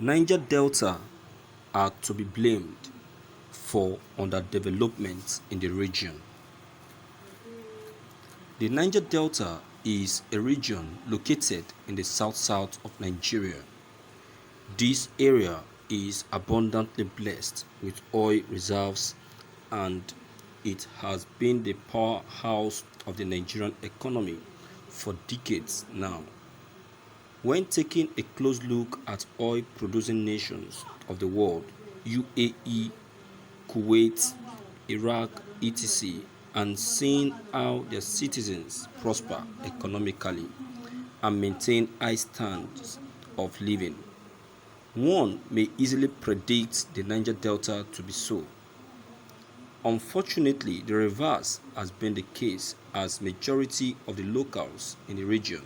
Niger Delta are to be blamed for underdevelopment in the region. The Niger Delta is a region located in the south-south of Nigeria. This area is abundantly blessed with oil reserves, and it has been the powerhouse of the Nigerian economy for decades now. When taking a close look at oil-producing nations of the world, UAE, Kuwait, Iraq, etc., and seeing how their citizens prosper economically and maintain high standards of living, one may easily predict the Niger Delta to be so. Unfortunately, the reverse has been the case, as majority of the locals in the region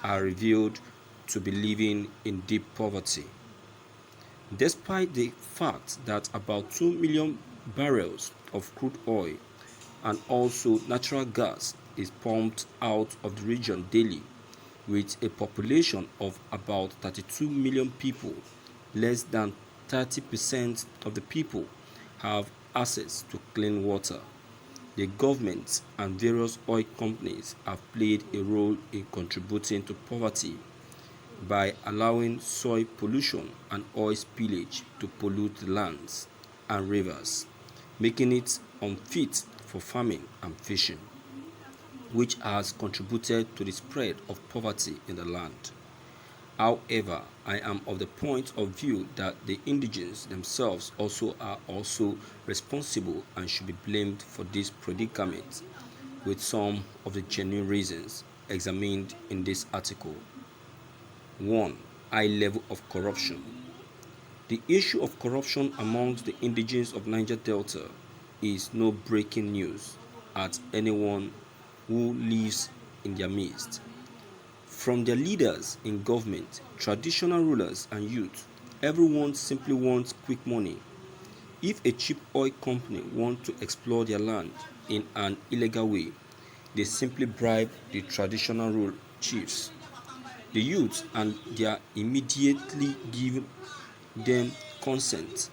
are revealed to be living in deep poverty. Despite the fact that about 2 million barrels of crude oil and also natural gas is pumped out of the region daily, with a population of about 32 million people, less than 30% of the people have access to clean water. The government and various oil companies have played a role in contributing to poverty by allowing soil pollution and oil spillage to pollute the lands and rivers, making it unfit for farming and fishing, which has contributed to the spread of poverty in the land. However, I am of the point of view that the indigenous themselves are also responsible and should be blamed for this predicament, with some of the genuine reasons examined in this article. 1. High level of corruption. The issue of corruption amongst the indigenes of Niger Delta is no breaking news at anyone who lives in their midst. From their leaders in government, traditional rulers and youth, everyone simply wants quick money. If a cheap oil company wants to explore their land in an illegal way, they simply bribe the traditional rule chiefs. The youth and they immediately give them consent.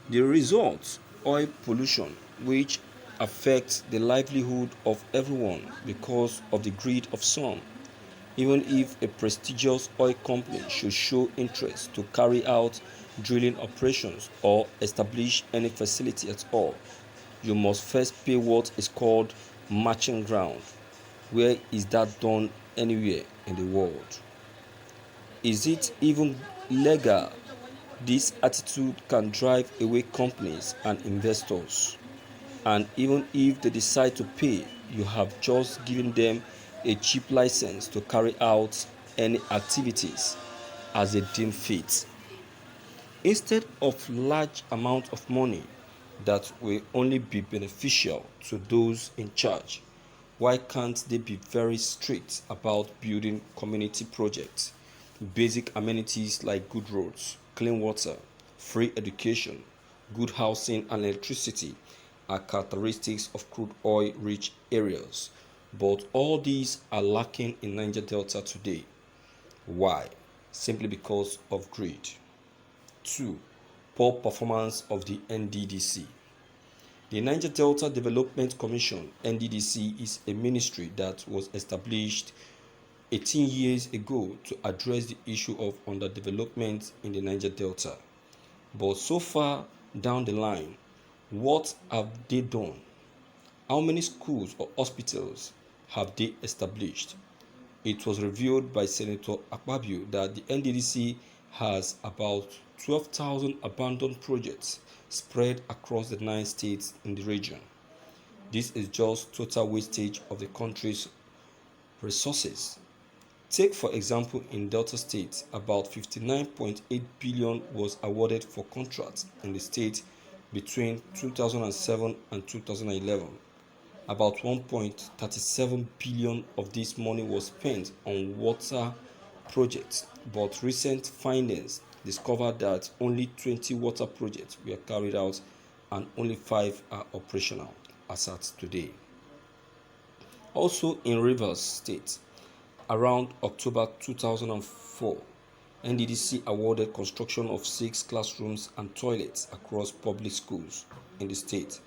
The result, oil pollution, which affects the livelihood of everyone because of the greed of some. Even if a prestigious oil company should show interest to carry out drilling operations or establish any facility at all, you must first pay what is called matching ground. Where is that done anywhere in the world? Is it even legal? This attitude can drive away companies and investors. And even if they decide to pay, you have just given them a cheap license to carry out any activities as they deem fit. Instead of large amount of money that will only be beneficial to those in charge, why can't they be very strict about building community projects? Basic amenities like good roads, clean water, free education, good housing and electricity are characteristics of crude oil rich areas, but all these are lacking in Niger Delta today. Why? Simply because of greed. 2. Poor performance of the NDDC. The Niger Delta Development Commission (NDDC) is a ministry that was established 18 years ago to address the issue of underdevelopment in the Niger Delta. But so far down the line, what have they done? How many schools or hospitals have they established? It was revealed by Senator Akpabio that the NDDC has about 12,000 abandoned projects spread across the 9 states in the region. This is just total wastage of the country's resources. Take for example, in Delta State, about 59.8 billion was awarded for contracts in the state between 2007 and 2011. About 1.37 billion of this money was spent on water projects, but recent findings discovered that only 20 water projects were carried out and only 5 are operational as at today. Also in Rivers State, around October 2004, NDDC awarded construction of 6 classrooms and toilets across public schools in the state,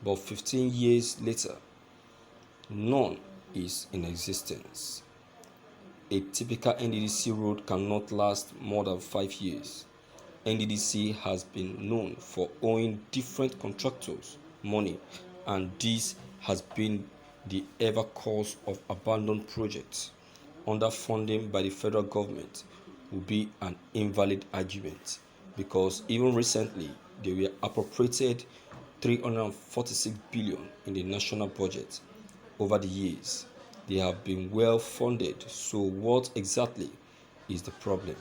but 15 years later, none is in existence. A typical NDDC road cannot last more than 5 years. NDDC has been known for owing different contractors money, and this has been the ever cause of abandoned projects. Underfunding by the federal government will be an invalid argument, because even recently they were appropriated 346 billion in the national budget. Over the years, they have been well funded. So what exactly is the problem?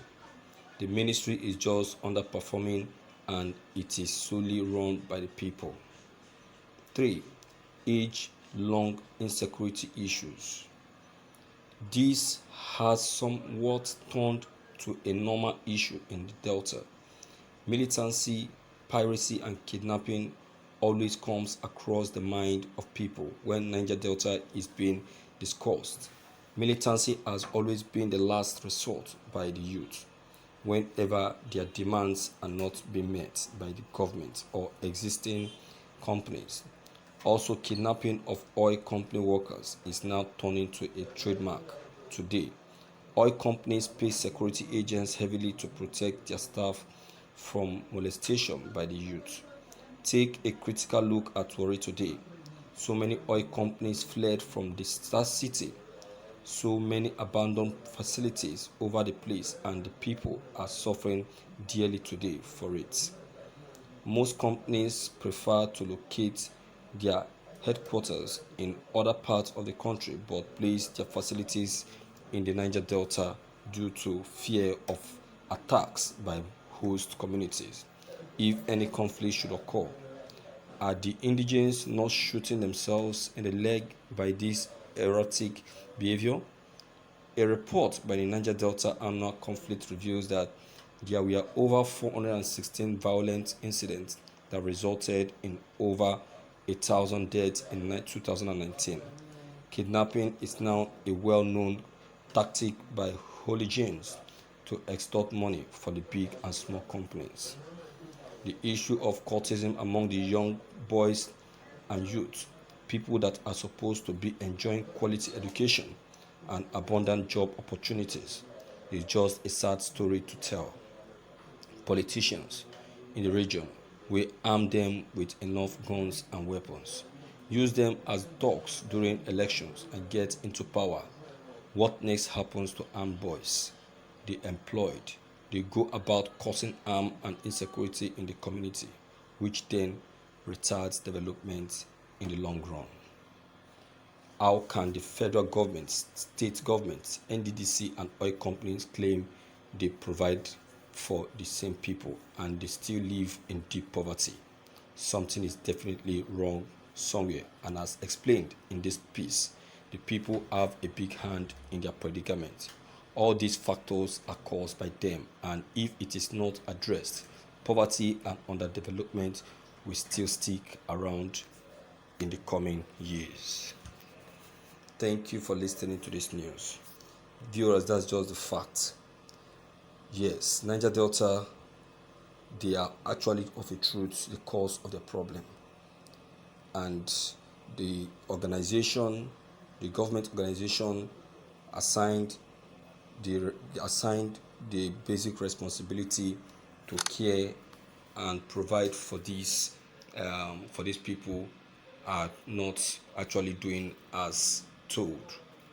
The ministry is just underperforming, and it is solely run by the people. 3. Age-long insecurity issues. This has somewhat turned to a normal issue in the Delta. Militancy, piracy, and kidnapping always comes across the mind of people when Niger Delta is being discussed. Militancy has always been the last resort by the youth whenever their demands are not being met by the government or existing companies. Also, kidnapping of oil company workers is now turning to a trademark today. Oil companies pay security agents heavily to protect their staff from molestation by the youth. Take a critical look at Warri today. So many oil companies fled from the star city. So many abandoned facilities over the place, and the people are suffering dearly today for it. Most companies prefer to locate their headquarters in other parts of the country but place their facilities in the Niger Delta due to fear of attacks by host communities if any conflict should occur. Are the indigenes not shooting themselves in the leg by this erratic behavior? A report by the Niger Delta Annual Conflict reveals that there were over 416 violent incidents that resulted in over 1,000 deaths in 2019. Kidnapping is now a well-known tactic by hooligans to extort money for the big and small companies. The issue of cultism among the young boys and youth, people that are supposed to be enjoying quality education and abundant job opportunities, is just a sad story to tell. Politicians in the region will arm them with enough guns and weapons, use them as dogs during elections, and get into power. What next happens to armed boys? They employed. They go about causing harm and insecurity in the community, which then retards development in the long run. How can the federal government, state governments, NDDC, and oil companies claim they provide for the same people and they still live in deep poverty? Something is definitely wrong somewhere, and as explained in this piece, the people have a big hand in their predicament. All these factors are caused by them, and if it is not addressed, poverty and underdevelopment will still stick around in the coming years. Thank you for listening to this news. Viewers, that's just the fact. Yes, Niger Delta, they are actually of a truth the cause of the problem. And the organization, the government organization assigned the basic responsibility to care and provide for these people are not actually doing as told.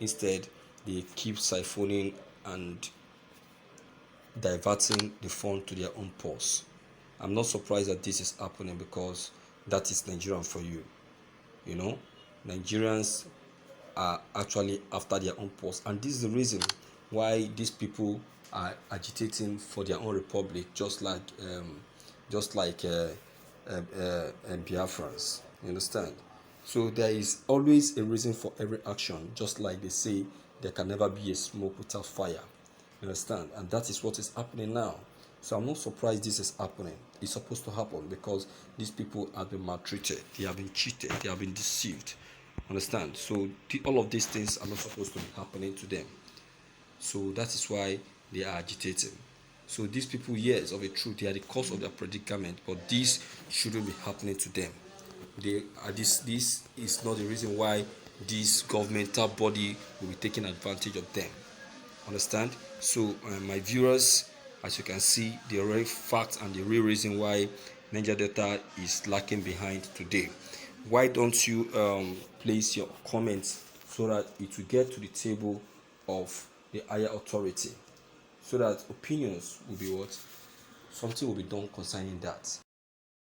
Instead, they keep siphoning and diverting the fund to their own purse. I'm not surprised that this is happening, because that is Nigerian for you. You know, Nigerians are actually after their own purse, and this is the reason why these people are agitating for their own republic, just like Biafrans. You understand? So there is always a reason for every action, just like they say there can never be a smoke without fire. You understand? And that is what is happening now. So I'm not surprised this is happening. It's supposed to happen because these people have been maltreated, they have been cheated, they have been deceived. Understand? So all of these things are not supposed to be happening to them. So that is why they are agitating. So these people, yes, of a truth, they are the cause of their predicament, but this shouldn't be happening to them. This is not the reason why this governmental body will be taking advantage of them. Understand? So my viewers, as you can see, the real fact and the real reason why Niger Delta is lacking behind today. Why don't you place your comments so that it will get to the table of the higher authority, so that opinions will be what, something will be done concerning that.